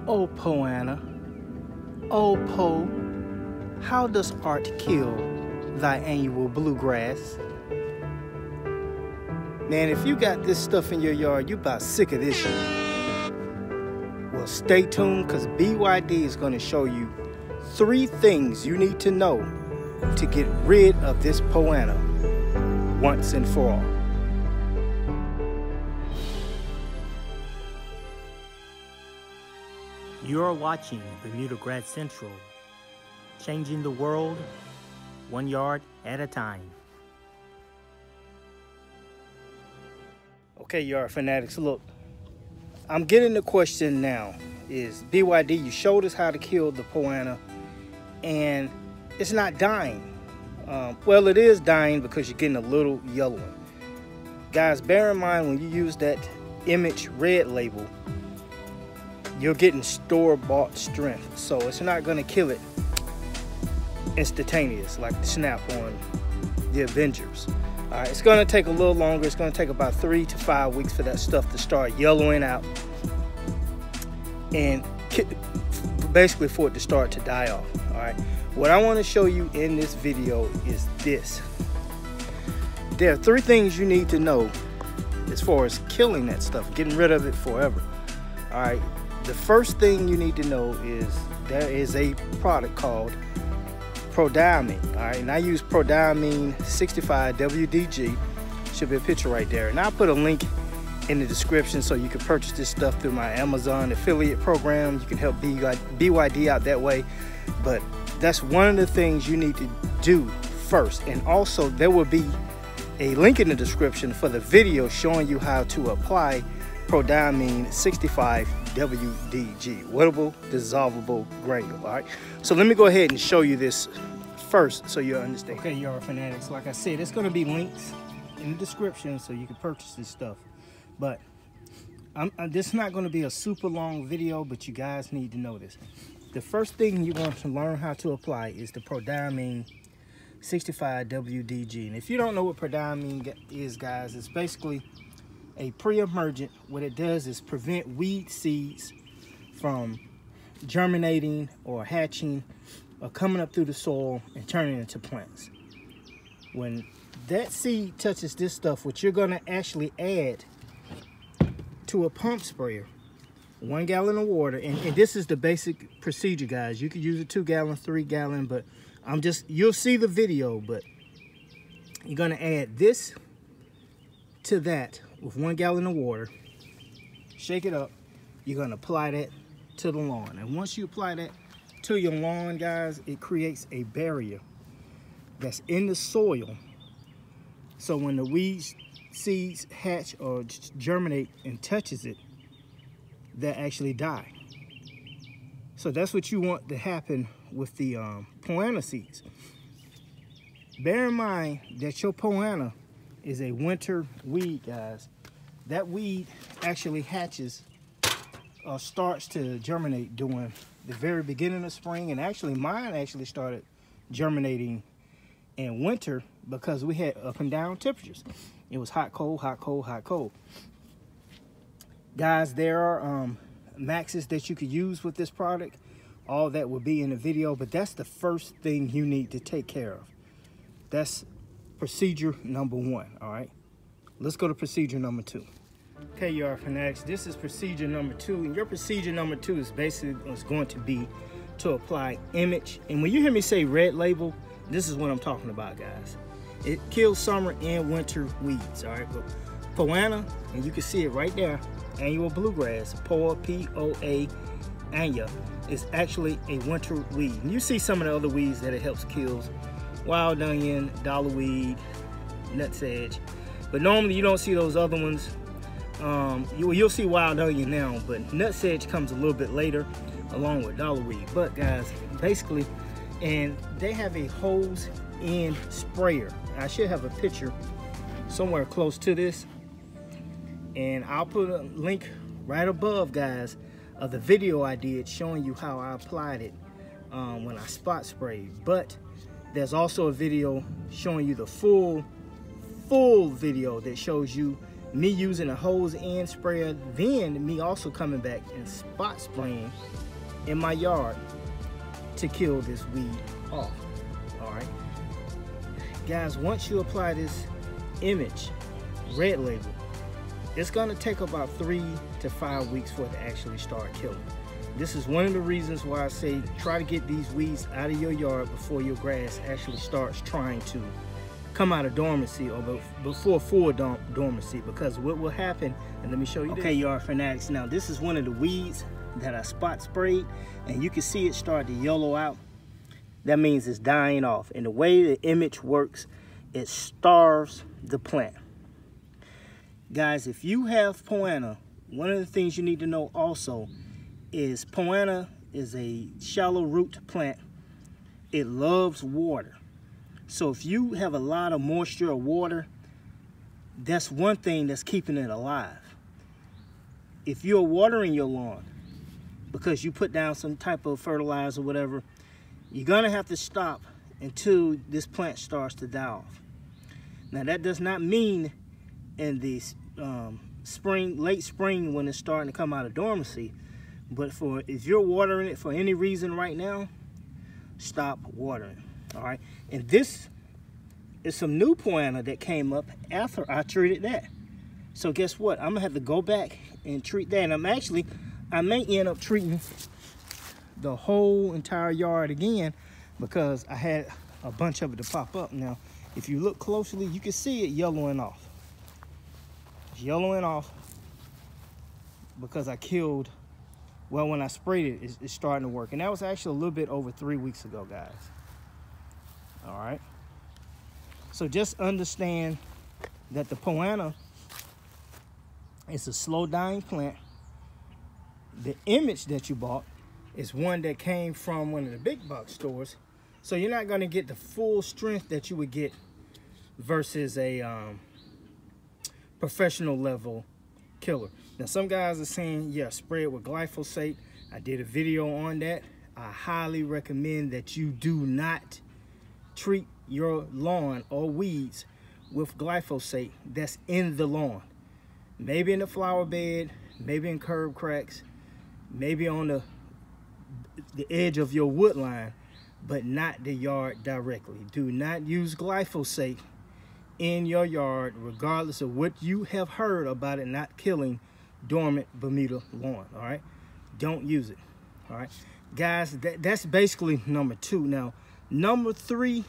O Poana, O Po, how does art kill thy annual bluegrass? Man, if you got this stuff in your yard, you about sick of this shit. Well, stay tuned, because BYD is going to show you 3 things you need to know to get rid of this Poana once and for all. You're watching Bermuda Grad Central, changing the world 1 yard at a time. Okay, yard fanatics, look, I'm getting the question now is, BYD, you showed us how to kill the Poana and it's not dying. Well, it is dying because you're getting a little yellowing. Guys, bear in mind when you use that Image red label, you're getting store-bought strength, so it's not going to kill it instantaneous like the snap on the Avengers. All right, it's going to take a little longer. It's going to take about 3 to 5 weeks for that stuff to start yellowing out and basically for it to start to die off. All right, what I want to show you in this video is this. There are 3 things you need to know as far as killing that stuff, getting rid of it forever. All right, the first thing you need to know is there is a product called Prodiamine. All right, and I use Prodiamine 65 WDG. Should be a picture right there, and I'll put a link in the description so you can purchase this stuff through my Amazon affiliate program. You can help BYD out that way, but that's one of the things you need to do first. And also there will be a link in the description for the video showing you how to apply Prodiamine 65 WDG, wettable dissolvable granule. All right, so let me go ahead and show you this first so you understand. Okay, yard fanatics, like I said, it's going to be links in the description so you can purchase this stuff. But this is not going to be a super long video, but you guys need to know this. The first thing you're going to learn how to apply is the Prodiamine 65 WDG. And if you don't know what Prodiamine is, guys, it's basically a pre-emergent. What it does is prevent weed seeds from germinating or hatching or coming up through the soil and turning into plants. When that seed touches this stuff, what you're going to actually add to a pump sprayer, 1 gallon of water, and this is the basic procedure, guys. You could use a 2 gallon, 3 gallon, but you'll see the video, but you're going to add this to that with 1 gallon of water, shake it up. You're going to apply that to the lawn, and once you apply that to your lawn, guys, it creates a barrier that's in the soil, so when the weed seeds hatch or germinate and touches it, they actually die. So that's what you want to happen with the Poana seeds. Bear in mind that your Poana is a winter weed, guys. That weed actually hatches or starts to germinate during the very beginning of spring, and actually mine actually started germinating in winter because we had up and down temperatures. It was hot, cold, hot, cold, hot, cold. Guys, there are maxes that you could use with this product. All that will be in the video, but that's the first thing you need to take care of. That's procedure number 1. All right, let's go to procedure number 2. Okay, yard fanatics, this is procedure number 2, and your procedure number 2 is basically going to be to apply Image. And when you hear me say red label, this is what I'm talking about, guys. It kills summer and winter weeds. All right, but Poana, and you can see it right there, annual bluegrass, POA, P-O-A, Anya, is actually a winter weed. And you see some of the other weeds that it helps kills: wild onion, dollarweed, nutsedge. But normally you don't see those other ones. You'll see wild onion now, but nutsedge comes a little bit later along with dollarweed. But guys, basically, and they have a hose in sprayer. I should have a picture somewhere close to this, and I'll put a link right above, guys, of the video I did showing you how I applied it when I spot sprayed. But there's also a video showing you the full video that shows you me using a hose end sprayer, then me also coming back and spot spraying in my yard to kill this weed off. All right, guys, once you apply this Image red label, it's gonna take about 3 to 5 weeks for it to actually start killing. This is one of the reasons why I say try to get these weeds out of your yard before your grass actually starts trying to come out of dormancy or before full dormancy, because what will happen, and let me show you. Okay, yard fanatics, now this is one of the weeds that I spot sprayed, and you can see it start to yellow out. That means it's dying off, and the way the Image works, it starves the plant. Guys, if you have POA, one of the things you need to know also is POA is a shallow root plant. It loves water. So if you have a lot of moisture or water, that's one thing that's keeping it alive. If you're watering your lawn because you put down some type of fertilizer or whatever, you're gonna have to stop until this plant starts to die off. Now that does not mean in the late spring when it's starting to come out of dormancy, but if you're watering it for any reason right now, stop watering. All right, and this is some new POA that came up after I treated that. So guess what? I'm gonna have to go back and treat that, and I may end up treating the whole entire yard again because I had a bunch of it to pop up. Now, if you look closely, you can see it yellowing off. It's yellowing off because I killed, well, when I sprayed it, it's starting to work. And that was actually a little bit over 3 weeks ago, guys. All right, so just understand that the POA is a slow dying plant. The Image that you bought is one that came from one of the big box stores, so you're not going to get the full strength that you would get versus a professional level killer. Now some guys are saying, yeah, spray it with glyphosate. I did a video on that. I highly recommend that you do not treat your lawn or weeds with glyphosate that's in the lawn. Maybe in the flower bed, maybe in curb cracks, maybe on the edge of your wood line, but not the yard directly. Do not use glyphosate in your yard, regardless of what you have heard about it not killing dormant Bermuda lawn. All right, don't use it. All right, guys, that's basically number 2. Now, number 3,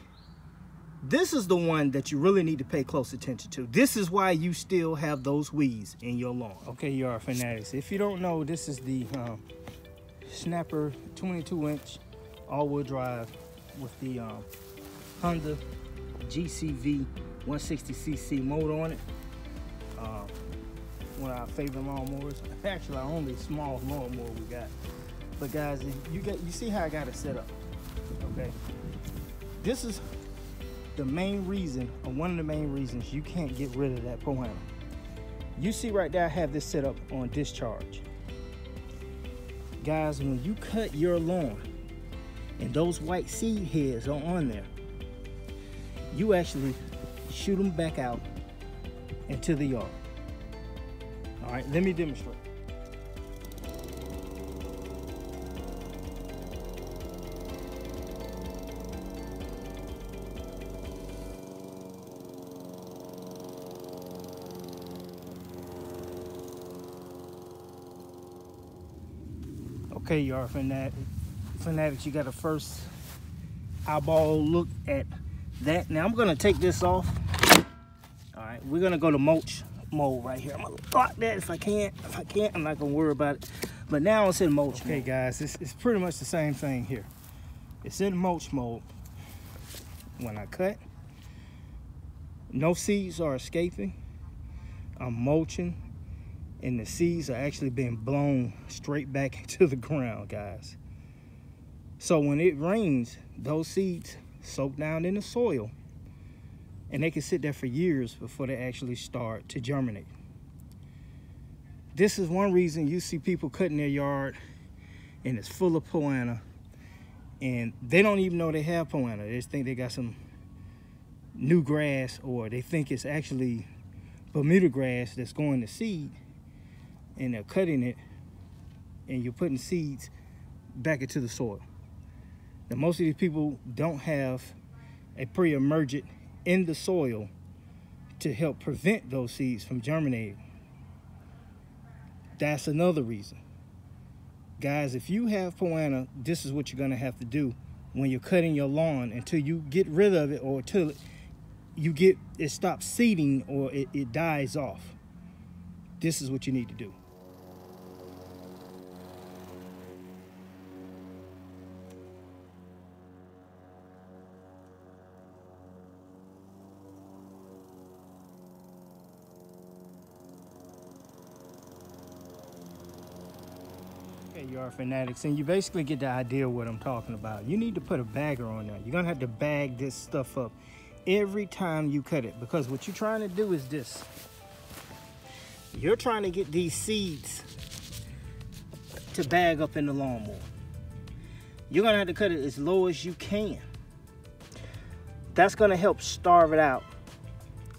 this is the one that you really need to pay close attention to. This is why you still have those weeds in your lawn. Okay, yard fanatics, if you don't know, this is the Snapper 22-inch all-wheel drive with the Honda GCV 160cc motor on it. One of our favorite lawnmowers. Actually, our only small lawnmower we got. But guys, you see how I got it set up. Okay, this is the main reason, or one of the main reasons, you can't get rid of that POA. You see right there, I have this set up on discharge. Guys, when you cut your lawn and those white seed heads are on there, you actually shoot them back out into the yard. All right, let me demonstrate. Okay, yard fanatics, you got a first eyeball look at that. Now I'm gonna take this off. All right, we're gonna go to mulch mode right here. I'm gonna block that if I can't. If I can't, I'm not gonna worry about it. But now it's in mulch. Okay, guys, it's pretty much the same thing here. It's in mulch mode. When I cut, no seeds are escaping. I'm mulching, and the seeds are actually being blown straight back into the ground, guys. So when it rains, those seeds soak down in the soil, and they can sit there for years before they actually start to germinate. This is one reason you see people cutting their yard and it's full of POA, and they don't even know they have POA. They just think they got some new grass, or they think it's actually Bermuda grass that's going to seed, and they're cutting it, and you're putting seeds back into the soil. Now, most of these people don't have a pre-emergent in the soil to help prevent those seeds from germinating. That's another reason. Guys, if you have POA, this is what you're gonna have to do when you're cutting your lawn until you get rid of it, or until it stops seeding, or it dies off. This is what you need to do. Okay, yard fanatics, and you basically get the idea of what I'm talking about. You need to put a bagger on there. You're gonna have to bag this stuff up every time you cut it, because what you're trying to do is this. You're trying to get these seeds to bag up in the lawnmower. You're gonna have to cut it as low as you can. That's gonna help starve it out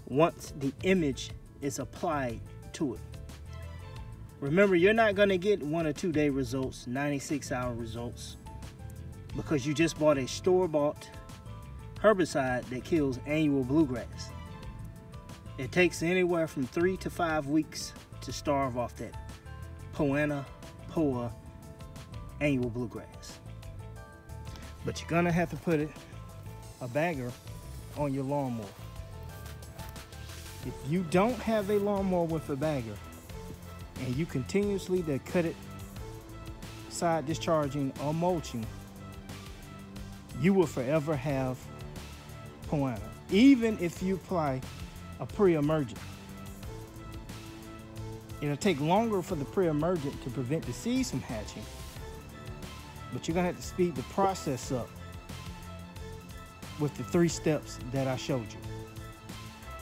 once the image is applied to it. Remember, you're not gonna get 1 or 2 day results, 96-hour results, because you just bought a store-bought herbicide that kills annual bluegrass. It takes anywhere from 3 to 5 weeks to starve off that POA annual bluegrass. But you're gonna have to put a bagger on your lawnmower. If you don't have a lawnmower with a bagger, and you continuously to cut it side discharging or mulching, you will forever have POA, even if you apply a pre-emergent. It'll take longer for the pre-emergent to prevent the seeds from hatching, but you're gonna have to speed the process up with the 3 steps that I showed you.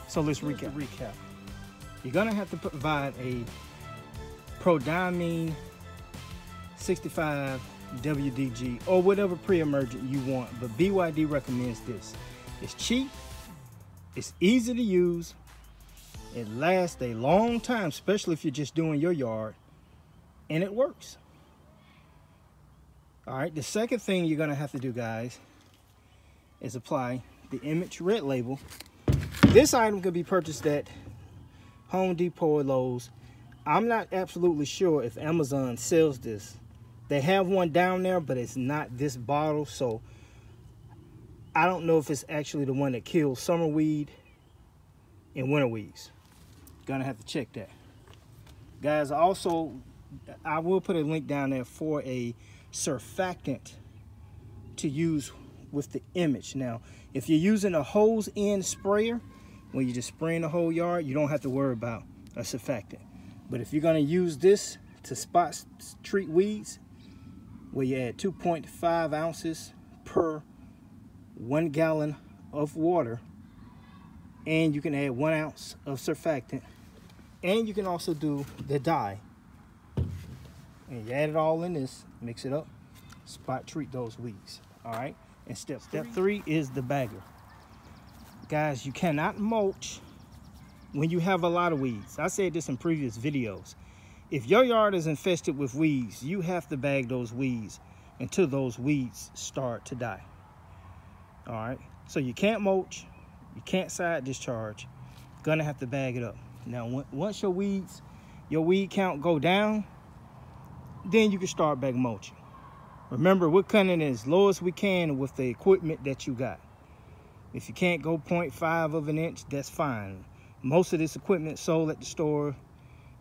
So let's recap. You're gonna have to provide a Prodiamine 65 WDG or whatever pre-emergent you want, but BYD recommends this. It's cheap, it's easy to use, it lasts a long time, especially if you're just doing your yard, and it works. All right, the second thing you're gonna have to do, guys, is apply the Image Red Label. This item can be purchased at Home Depot or Lowe's. I'm not absolutely sure if Amazon sells this. They have one down there, but it's not this bottle, so I don't know if it's actually the one that kills summer weed and winter weeds. Gonna have to check that. Guys, also, I will put a link down there for a surfactant to use with the Image. Now, if you're using a hose end sprayer, when you're just spraying the whole yard, you don't have to worry about a surfactant. But if you're gonna use this to spot treat weeds, where you add 2.5 ounces per 1 gallon of water, and you can add 1 ounce of surfactant, and you can also do the dye. And you add it all in this, mix it up, spot treat those weeds. All right. And step 3 is the bagger. Guys, you cannot mulch when you have a lot of weeds. I said this in previous videos. If your yard is infested with weeds, you have to bag those weeds until those weeds start to die. All right, so you can't mulch, you can't side discharge, gonna have to bag it up. Now, once your weed count go down, then you can start back mulching. Remember, we're cutting it as low as we can with the equipment that you got. If you can't go 0.5 of an inch, that's fine. Most of this equipment sold at the store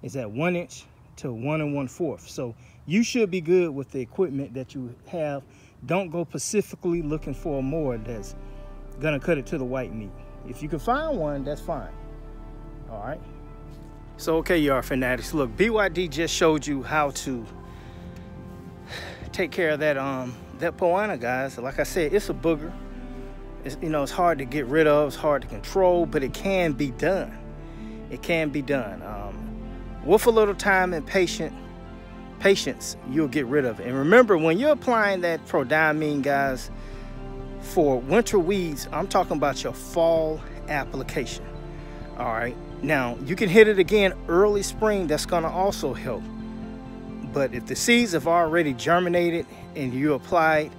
is at 1 inch to 1 1/4. So you should be good with the equipment that you have. Don't go specifically looking for a mower that's gonna cut it to the white meat. If you can find one, that's fine. All right. So, okay, yard fanatics, look, BYD just showed you how to take care of that POA, guys. Like I said, it's a booger. It's, you know, it's hard to get rid of, it's hard to control, but it can be done. It can be done. With a little time and patience, you'll get rid of it. And remember, when you're applying that Prodiamine, guys, for winter weeds, I'm talking about your fall application. All right. Now, you can hit it again early spring. That's going to also help. But if the seeds have already germinated and you applied,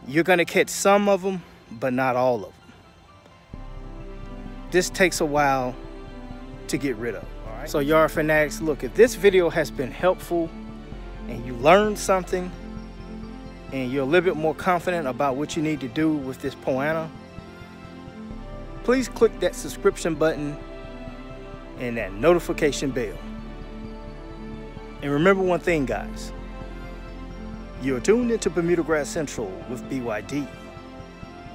you're going to catch some of them, but not all of them. This takes a while to get rid of. All right? So yard fanatics, look, if this video has been helpful and you learned something and you're a little bit more confident about what you need to do with this POA, please click that subscription button and that notification bell. And remember one thing, guys. You're tuned into Bermuda Grass Central with BYD.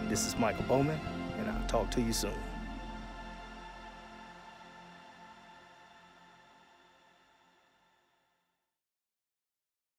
This is Michael Bowman, and I'll talk to you soon.